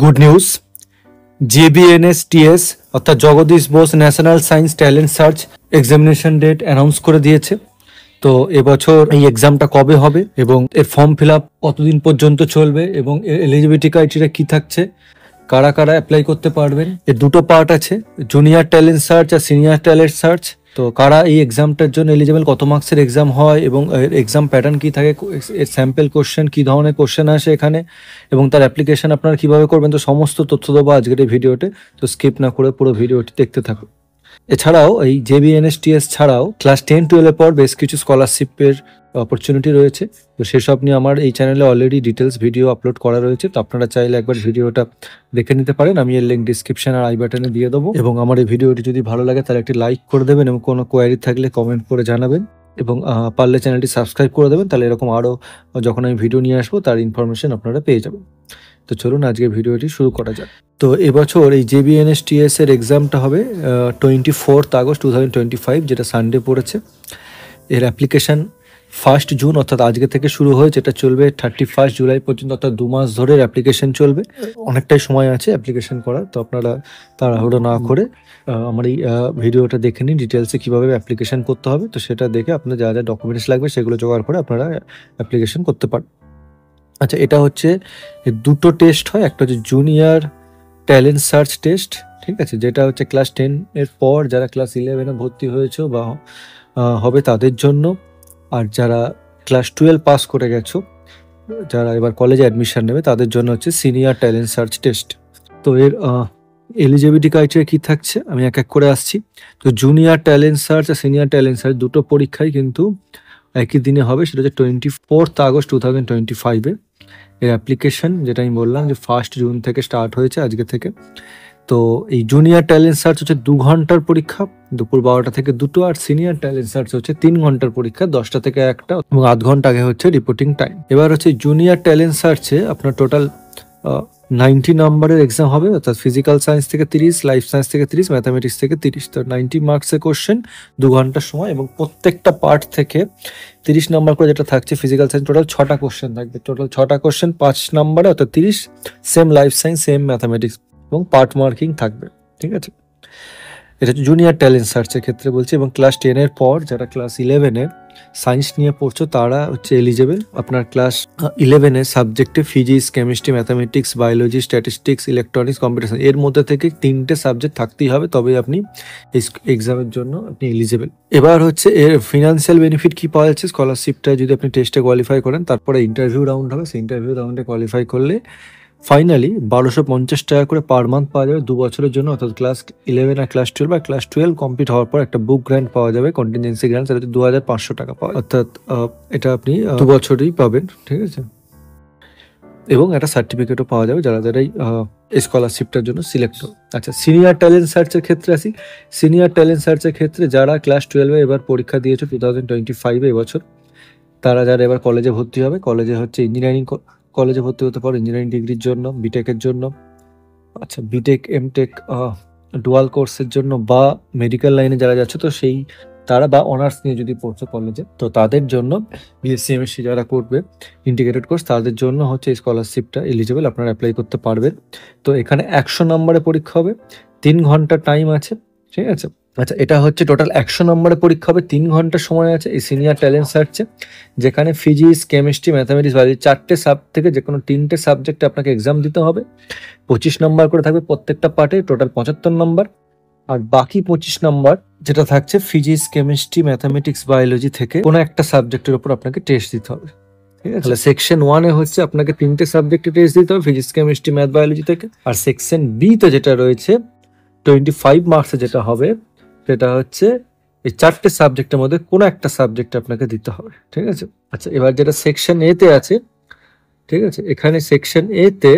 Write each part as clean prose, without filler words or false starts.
Good news, JBNSTS অর্থাৎ Jagadish Bose National Science Talent Search Examination date announce করে দিয়েছে। তো এবছর এই এক্সামটা কবে হবে এবং এর ফর্ম ফিল আপ কতদিন পর্যন্ত চলবে এবং এলিজিবিলিটি ক্রাইটেরিয়া কি থাকছে, কারা কারা অ্যাপ্লাই করতে পারবেন। এর দুটো পার্ট আছে, জুনিয়র ট্যালেন্ট সার্চ আর সিনিয়র ট্যালেন্ট সার্চ। তো কারা এই এক্সামটার জন্য এলিজিবল, কত মার্কসের এক্সাম হয় এবং এক্সাম প্যাটার্ন কি থাকে, এর স্যাম্পল কোশ্চেন কি ধরনের কোশ্চেন আসে এখানে এবং তার অ্যাপ্লিকেশন আপনারা কিভাবে করবেন, তো সমস্ত তথ্য দেবো আজকের এই ভিডিওতে। তো স্কিপ না করে পুরো ভিডিওটি দেখতে থাকুন। এছাড়াও এই JBNSTS ছাড়াও ক্লাস 10-12 পর বেশ কিছু স্কলারশিপের অপরচুনিটি রয়েছে। তো সেসব নিয়ে আমার এই চ্যানেলে অলরেডি ডিটেলস ভিডিও আপলোড করা রয়েছে, তো আপনারা চাইলে একবার ভিডিওটা দেখে নিতে পারেন। আমি এর লিঙ্ক ডিসক্রিপশন আর আই বাটনে দিয়ে দেবো। এবং আমার এই ভিডিওটি যদি ভালো লাগে তাহলে একটি লাইক করে দেবেন এবং কোনো কোয়ারি থাকলে কমেন্ট করে জানাবেন এবং পারলে চ্যানেলটি সাবস্ক্রাইব করে দেবেন, তাহলে এরকম আরও যখন আমি ভিডিও নিয়ে আসবো তার ইনফরমেশন আপনারা পেয়ে যাবেন। তো চলুন আজকে ভিডিওটি শুরু করা যাক। তো এবছর এই JBNSTS এর এক্সামটা হবে 24 আগস্ট 2025, যেটা সানডে পড়েছে। এর অ্যাপ্লিকেশান 1 জুন অর্থাৎ আজকে থেকে শুরু হয়েছে, এটা চলবে 31 জুলাই পর্যন্ত, অর্থাৎ 2 মাস ধরে অ্যাপ্লিকেশন চলবে। অনেকটাই সময় আছে অ্যাপ্লিকেশন করার, তো আপনারা তাড়াহুড়ো না করে আমার এই ভিডিওটা দেখে নিন ডিটেলসে কীভাবে অ্যাপ্লিকেশন করতে হবে। তো সেটা দেখে আপনার যা যা ডকুমেন্টস লাগবে সেগুলো জোগাড় করে আপনারা অ্যাপ্লিকেশন করতে পারেন। আচ্ছা, এটা হচ্ছে দুটো টেস্ট হয়, একটা হচ্ছে জুনিয়র ট্যালেন্ট সার্চ টেস্ট, ঠিক আছে, যেটা হচ্ছে ক্লাস 10 এর পর যারা ক্লাস 11-এ ভর্তি হয়েছে বা হবে তাদের জন্য, আর যারা ক্লাস 12 পাস করে গেছো, যারা এবার কলেজে অ্যাডমিশন নেবে তাদের জন্য হচ্ছে সিনিয়র ট্যালেন্ট সার্চ টেস্ট। তো এর এলিজিবিলিটি ক্রাইটেরিয়া কী থাকছে আমি এক এক করে আসছি। তো জুনিয়র ট্যালেন্ট সার্চ আর সিনিয়র ট্যালেন্ট সার্চ দুটো পরীক্ষাই কিন্তু একই দিনে হবে, সেটা হচ্ছে 24 আগস্ট 2025-এ। এর অ্যাপ্লিকেশন যেটা আমি বললাম যে 1 জুন থেকে স্টার্ট হয়েছে আজকে থেকে। তো এই জুনিয়র ট্যালেন্ট সার্চ হচ্ছে 2 ঘন্টার পরীক্ষা, দুপুর 12টা থেকে 2টো, আর সিনিয়র ট্যালেন্ট সার্চ হচ্ছে 3 ঘন্টার পরীক্ষা, 10টা থেকে 1টা, এবং আধ ঘন্টা আগে হচ্ছে রিপোর্টিং টাইম। এবার হচ্ছে জুনিয়র ট্যালেন্ট সার্চে আপনার টোটাল 90 নম্বরের এক্সাম হবে, অর্থাৎ ফিজিক্যাল সায়েন্স থেকে 30, লাইফ সায়েন্স থেকে 30, ম্যাথামেটিক্স থেকে 30। তো 90 মার্কসের কোশ্চেন, 2 ঘন্টার সময়, এবং প্রত্যেকটা পার্ট থেকে 30 নম্বর করে যেটা থাকছে। ফিজিক্যাল সায়েন্স টোটাল 6টা কোশ্চেন থাকবে, টোটাল 6টা কোশ্চেন 5 নম্বরে, অর্থাৎ 30, same life science, same mathematics, এবং পার্ট মার্কিং থাকবে, ঠিক আছে। এটা হচ্ছে জুনিয়র ট্যালেন্ট সার্চের ক্ষেত্রে বলছি। এবং ক্লাস 10-এর পর যারা ক্লাস 11-এ সায়েন্স নিয়ে পড়ছো তারা হচ্ছে এলিজেবল। আপনার ক্লাস 11-এ সাবজেক্টে physics, chemistry, mathematics, biology, statistics, electronics, computer, এর মধ্যে থেকে 3টে সাবজেক্ট থাকতেই হবে, তবে আপনি এই এক্সামের জন্য আপনি এলিজেবল। এবার হচ্ছে এর ফিনান্সিয়াল বেনিফিট কি পাওয়া যাচ্ছে, স্কলারশিপটা যদি আপনি টেস্টে কোয়ালিফাই করেন, তারপরে ইন্টারভিউ রাউন্ড হবে, সেই ইন্টারভিউ রাউন্ডে কোয়ালিফাই করলে ফাইনালি 1250 টাকা করে পার মান্থ পাওয়া যাবে 2 বছরের জন্য, অর্থাৎ ক্লাস 11 আর ক্লাস 12, বা ক্লাস 12 কমপ্লিট হওয়ার পর একটা বুক গ্র্যান্ট পাওয়া যাবে, কন্টিনজেন্সি গ্র্যান্ট, সেটা 2500 টাকা পাওয়া, অর্থাৎ এটা আপনি 2 বছরই পাবেন, ঠিক আছে। এবং একটা সার্টিফিকেটও পাওয়া যাবে যারা যারা এই স্কলারশিপটার জন্য সিলেক্ট হবে। আচ্ছা, সিনিয়র ট্যালেন্ট সার্চের ক্ষেত্রে আসি। সিনিয়র ট্যালেন্ট সার্চের ক্ষেত্রে যারা ক্লাস 12-এ এবার পরীক্ষা দিয়েছে 2025-এ এবছর, তারা যারা এবার কলেজে ভর্তি হবে, কলেজে হচ্ছে ইঞ্জিনিয়ারিং কলেজে ভর্তি হতে পারো ইঞ্জিনিয়ারিং ডিগ্রির জন্য, বিটেকের জন্য, আচ্ছা বিটেক এমটেক ডুয়াল কোর্সের জন্য, বা মেডিকেল লাইনে যারা যাচ্ছে তো সেই তারা, বা অনার্স নিয়ে যদি পড়ছো কলেজে তো তাদের জন্য, বিএসসি এমএসসি যারা করবে ইন্টিগ্রেটেড কোর্স তাদের জন্য হচ্ছে এই স্কলারশিপটা এলিজিবল, আপনারা অ্যাপ্লাই করতে পারবেন। তো এখানে 100 নম্বরে পরীক্ষা হবে, 3 ঘন্টা টাইম আছে, ঠিক আছে। আচ্ছা, এটা হচ্ছে টোটাল 100 নম্বরে পরীক্ষা হবে, 3 ঘন্টা সময় আছে এই সিনিয়র ট্যালেন্ট সার্চে, যেখানে ফিজিক্স, কেমিস্ট্রি, ম্যাথামেটিক্স, বায়োলজি 4টে থেকে যে কোনো 3টে সাবজেক্টে আপনাকে এক্সাম দিতে হবে। 25 নম্বর করে থাকবে প্রত্যেকটা পার্টে, টোটাল 75 নম্বর। আর বাকি 25 নম্বর যেটা থাকছে ফিজিক্স, কেমিস্ট্রি, ম্যাথামেটিক্স, বায়োলজি থেকে কোনো একটা সাবজেক্টের উপর আপনাকে টেস্ট দিতে হবে, ঠিক আছে। তাহলে সেকশন 1-এ হচ্ছে আপনাকে 3টে সাবজেক্টে টেস্ট দিতে হবে, ফিজিক্স, কেমিস্ট্রি, ম্যাথ, বায়োলজি থেকে। আর সেকশন B-তে যেটা রয়েছে 25 মার্কসে যেটা হবে, সেটা হচ্ছে এই 4টে সাবজেক্টের মধ্যে কোনো একটা সাবজেক্ট আপনাকে দিতে হবে, ঠিক আছে। আচ্ছা, এবার যেটা সেকশন A-তে আছে, ঠিক আছে, এখানে সেকশন A-তে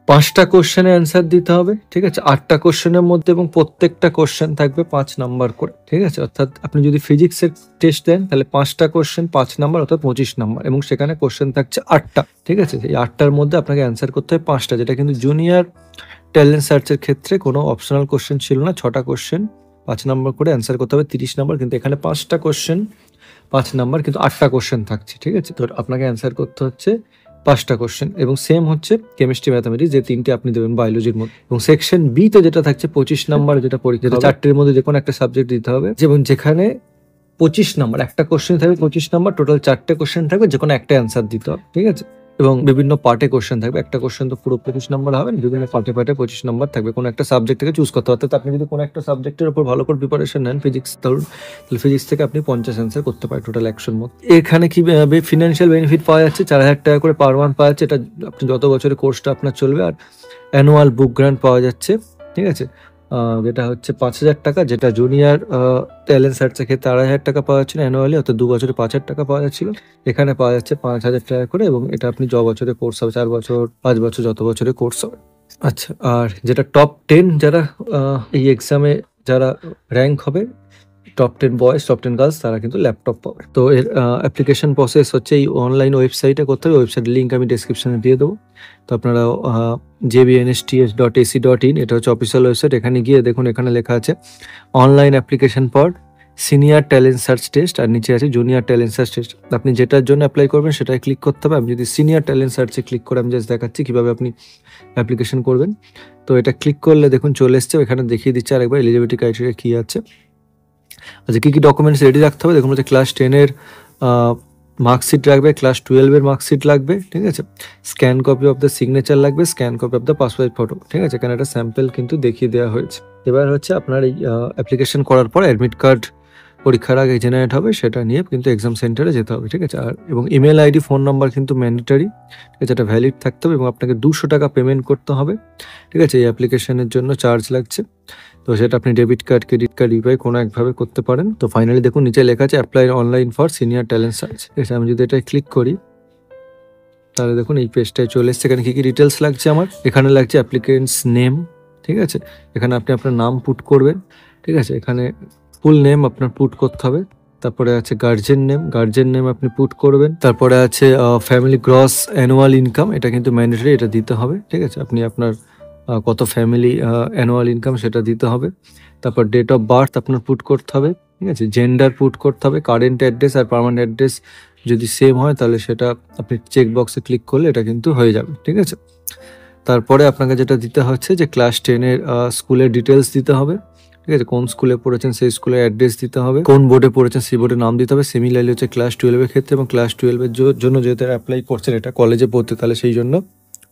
5টা কোশ্চেনে অ্যান্সার দিতে হবে, ঠিক আছে, 8টা কোশ্চেনের মধ্যে, এবং প্রত্যেকটা কোশ্চেন থাকবে 5 নাম্বার করে, ঠিক আছে। অর্থাৎ আপনি যদি ফিজিক্সের টেস্ট দেন তাহলে 5টা কোশ্চেন 5 নাম্বার, অর্থাৎ 25 নাম্বার, এবং সেখানে কোশ্চেন থাকছে 8টা, ঠিক আছে। এই 8টার মধ্যে আপনাকে অ্যান্সার করতে হবে 5টা, যেটা কিন্তু জুনিয়র ট্যালেন্ট সার্চের ক্ষেত্রে কোনো অপশনাল কোশ্চেন ছিল না। 6টা কোশ্চেন 5 নাম্বার করে অ্যান্সার করতে হবে, 30 নাম্বার, কিন্তু এখানে 5টা কোশ্চেন 5 নাম্বার, কিন্তু 8টা কোশ্চেন থাকছে, ঠিক আছে। তো আপনাকে অ্যান্সার করতে হচ্ছে 5টা কোশ্চেন, এবং সেম হচ্ছে কেমিস্ট্রি ম্যাথামেটিক্স যে 3টে আপনি দেবেন বায়োলজির মধ্যে। এবং সেকশন বি তে যেটা থাকছে 25 নাম্বার যেটা পরীক্ষা, 4টের মধ্যে যে কোনো একটা সাবজেক্ট দিতে হবে, এবং যেখানে 25 নাম্বার একটা কোশ্চেন থাকবে, 25 নাম্বার টোটাল 4টে কোশ্চেন থাকবে, যে কোনো একটা অ্যান্সার দিতে হবে, ঠিক আছে। এবং বিভিন্ন পার্টে কোশ্চেন থাকবে, একটা কোশ্চেন তো পুরো 25 নাম্বার হবে না, বিভিন্ন পার্টে 25 নাম্বার থাকবে, কোনো একটা সাবজেক্ট থেকে চুজ করতে হবে। অর্থাৎ আপনি যদি কোনো একটা সাবজেক্টের উপর ভালো করে প্রিপারেশন নেন, ফিজিক্স ধরুন, তাহলে ফিজিক্স থেকে আপনি 50 অ্যান্সার করতে পারেন টোটাল 100-র মধ্যে। এখানে কি ফিনান্সিয়াল বেনিফিট পাওয়া যাচ্ছে, 4000 টাকা করে পার মান্থ পাওয়া যাচ্ছে, এটা আপনি যত বছরের কোর্সটা আপনার চলবে। আর অ্যানুয়াল বুক গ্রান্ট পাওয়া যাচ্ছে, ঠিক আছে, যেটা হচ্ছে 5000 টাকা, যেটা জুনিয়র ট্যালেন্ট সার্চের ক্ষেত্রে 2500 টাকা পাওয়া যাচ্ছিল অ্যানুয়ালি, অর্থাৎ 2 বছরে 5000 টাকা পাওয়া যাচ্ছিল, এখানে পাওয়া যাচ্ছে 5000 টাকা করে। এবং এটা আপনি বছরে কোর্স হবে, 4 বছর 5 বছর যত বছরে কোর্স হবে। আচ্ছা, আর যেটা টপ 10 যারা এই এক্সামে যারা র্যাঙ্ক হবে, টপ 10 বয়েজ, টপ 10 গার্লস, তারা কিন্তু ল্যাপটপ পাবে। তো এর অ্যাপ্লিকেশন প্রসেস হচ্ছে এই অনলাইন ওয়েবসাইটে করতে হবে, ওয়েবসাইটের লিঙ্ক আমি ডেসক্রিপশনে দিয়ে দেবো। তো আপনারা jbnsts.ac.in, এটা হচ্ছে অফিসিয়াল ওয়েবসাইট, এখানে গিয়ে দেখুন, এখানে লেখা আছে online application for senior talent search test, আর নিচে আছে জুনিয়র ট্যালেন্ট সার্চ টেস্ট। আপনি যেটার জন্য অ্যাপ্লাই করবেন সেটাই ক্লিক করতে হবে। আমি যদি সিনিয়র ট্যালেন্ট সার্চে ক্লিক করে আমি জাস্ট দেখাচ্ছি কীভাবে আপনি অ্যাপ্লিকেশন করবেন। তো এটা ক্লিক করলে দেখুন চলে এসছে, এখানে দেখিয়ে দিচ্ছে আরেকবার এলিজিবিলিটি ক্রাইটেরিয়া কী আছে। আচ্ছা, কী কী ডকুমেন্টস রেডি রাখতে হবে দেখুন, হচ্ছে ক্লাস 10-এর মার্কশিট লাগবে, ক্লাস 12-এর মার্কশিট লাগবে, ঠিক আছে, scan copy of the signature লাগবে, scan copy of the passport photo, ঠিক আছে, এখানে একটা স্যাম্পল কিন্তু দেখিয়ে দেওয়া হয়েছে। এবার হচ্ছে আপনার এই অ্যাপ্লিকেশন করার পর অ্যাডমিট কার্ড পরীক্ষার আগে জেনারেট হবে, সেটা নিয়ে কিন্তু এক্সাম সেন্টারে যেতে হবে, ঠিক আছে। আর এবং ইমেল আইডি, ফোন নাম্বার কিন্তু ম্যান্ডেটারি, ঠিক আছে, এটা ভ্যালিড থাকতে হবে, এবং আপনাকে 200 টাকা পেমেন্ট করতে হবে, ঠিক আছে, এই অ্যাপ্লিকেশনের জন্য চার্জ লাগছে। তো সেটা আপনি debit card, credit card, UPI কোনো একভাবে করতে পারেন। তো ফাইনালি দেখুন নিচে লেখা আছে apply online for senior talent search, ঠিক আছে। আমি যদি এটা ক্লিক করি তাহলে দেখুন এই পেজটায় চলে এসছে। এখানে কী কী ডিটেলস লাগছে আমার, এখানে লাগছে অ্যাপ্লিকেন্টস নেম, ঠিক আছে, এখানে আপনি আপনার নাম পুট করবেন, ঠিক আছে, এখানে ফুল নেম আপনার পুট করতে হবে। তারপরে আছে গার্জেন নেম আপনি পুট করবেন। তারপরে আছে ফ্যামিলি গ্রস অ্যানুয়াল ইনকাম, এটা কিন্তু ম্যান্ডেটরি, এটা দিতে হবে, ঠিক আছে, আপনি আপনার কত ফ্যামিলি অ্যানুয়াল ইনকাম সেটা দিতে হবে। তারপর ডেট অফ বার্থ আপনার পুট করতে হবে, ঠিক আছে, জেন্ডার পুট করতে হবে, কারেন্ট অ্যাড্রেস আর পার্মানেন্ট অ্যাড্রেস যদি সেম হয় তাহলে সেটা আপনি চেক বক্সে ক্লিক করলে এটা কিন্তু হয়ে যাবে, ঠিক আছে। তারপরে আপনাকে যেটা দিতে হচ্ছে যে ক্লাস 10-এর স্কুলের ডিটেলস দিতে হবে, ঠিক আছে, কোন স্কুলে পড়েছেন সেই স্কুলের অ্যাড্রেস দিতে হবে, কোন বোর্ডে পড়েছেন সেই বোর্ডের নাম দিতে হবে। সিমিলারলি হচ্ছে ক্লাস 12-এর ক্ষেত্রে, এবং ক্লাস 12-এর জন্য যেহেতু অ্যাপ্লাই করছেন এটা কলেজে পড়তে, তাহলে সেই জন্য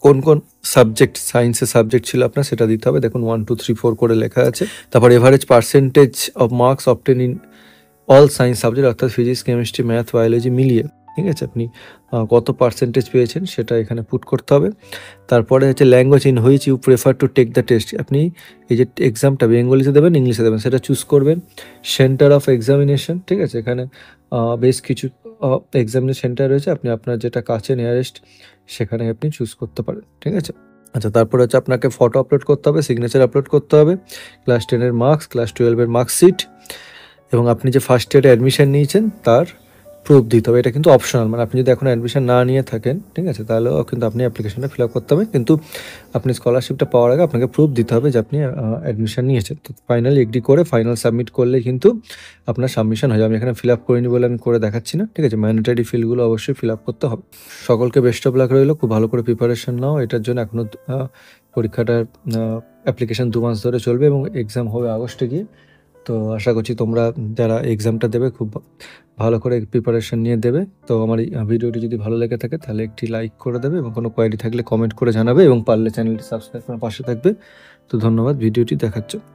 কোন কোন সাবজেক্ট, সায়েন্সের সাবজেক্ট ছিল আপনার সেটা দিতে হবে। দেখুন 1 2 3 4 করে লেখা আছে। তারপর average percentage of marks obtain in all science subject, অর্থাৎ ফিজিক্স, কেমিস্ট্রি, ম্যাথ, বায়োলজি মিলিয়ে, ঠিক আছে, আপনি কত পার্সেন্টেজ পেয়েছেন সেটা এখানে পুট করতে হবে। তারপরে হচ্ছে language in which you prefer to take the test, আপনি এই যে এক্সামটা বেঙ্গলিতে দেবেন, ইংলিশে দেবেন, সেটা চুজ করবেন। সেন্টার অফ এক্সামিনেশন, ঠিক আছে, এখানে বেশ কিছু এক্সামিনেশন সেন্টার রয়েছে, আপনি আপনার যেটা কাছে নিয়ারেস্ট সেখানে আপনি চুজ করতে পারেন, ঠিক আছে। আচ্ছা, তারপরে হচ্ছে আপনাকে ফটো আপলোড করতে হবে, সিগনেচার আপলোড করতে হবে, ক্লাস 10-এর মার্কস, ক্লাস 12-এর মার্কশিট, এবং আপনি যে ফার্স্ট ইয়ারে অ্যাডমিশন নিয়েছেন তার প্রুফ দিতে হবে। এটা কিন্তু অপশনাল, মানে আপনি যদি এখন অ্যাডমিশন না নিয়ে থাকেন, ঠিক আছে, তাহলেও কিন্তু আপনি অ্যাপ্লিকেশনটা ফিল আপ করতে হবে, কিন্তু আপনি স্কলারশিপটা পাওয়ার আগে আপনাকে প্রুফ দিতে হবে যে আপনি অ্যাডমিশন নিয়েছেন। তো ফাইনালি এগ্রি করে ফাইনাল সাবমিট করলে কিন্তু আপনার সাবমিশন হয়ে যাবে। আমি এখানে ফিল আপ করিনি বলে আমি করে দেখাচ্ছি না, ঠিক আছে, ম্যান্ডেটারি ফিল্ডগুলো অবশ্যই ফিল আপ করতে হবে। সকলকে বেস্ট অফ লাক রইলো, খুব ভালো করে প্রিপারেশন নাও, এটার জন্য এখনও পরীক্ষাটার অ্যাপ্লিকেশন 2 মাস ধরে চলবে, এবং এক্সাম হবে আগস্টে গিয়ে। তো আশা করছি তোমরা যারা এক্সামটা দেবে খুব ভালো করে প্রিপারেশন নিয়ে দেবে। তো আমার এই ভিডিওটি যদি ভালো লেগে থাকে তাহলে একটি লাইক করে দেবে, এবং কোনো কোয়ারি থাকলে কমেন্ট করে জানাবে, এবং পারলে চ্যানেলটি সাবস্ক্রাইব করে পাশে থাকবে। তো ধন্যবাদ ভিডিওটি দেখার জন্য।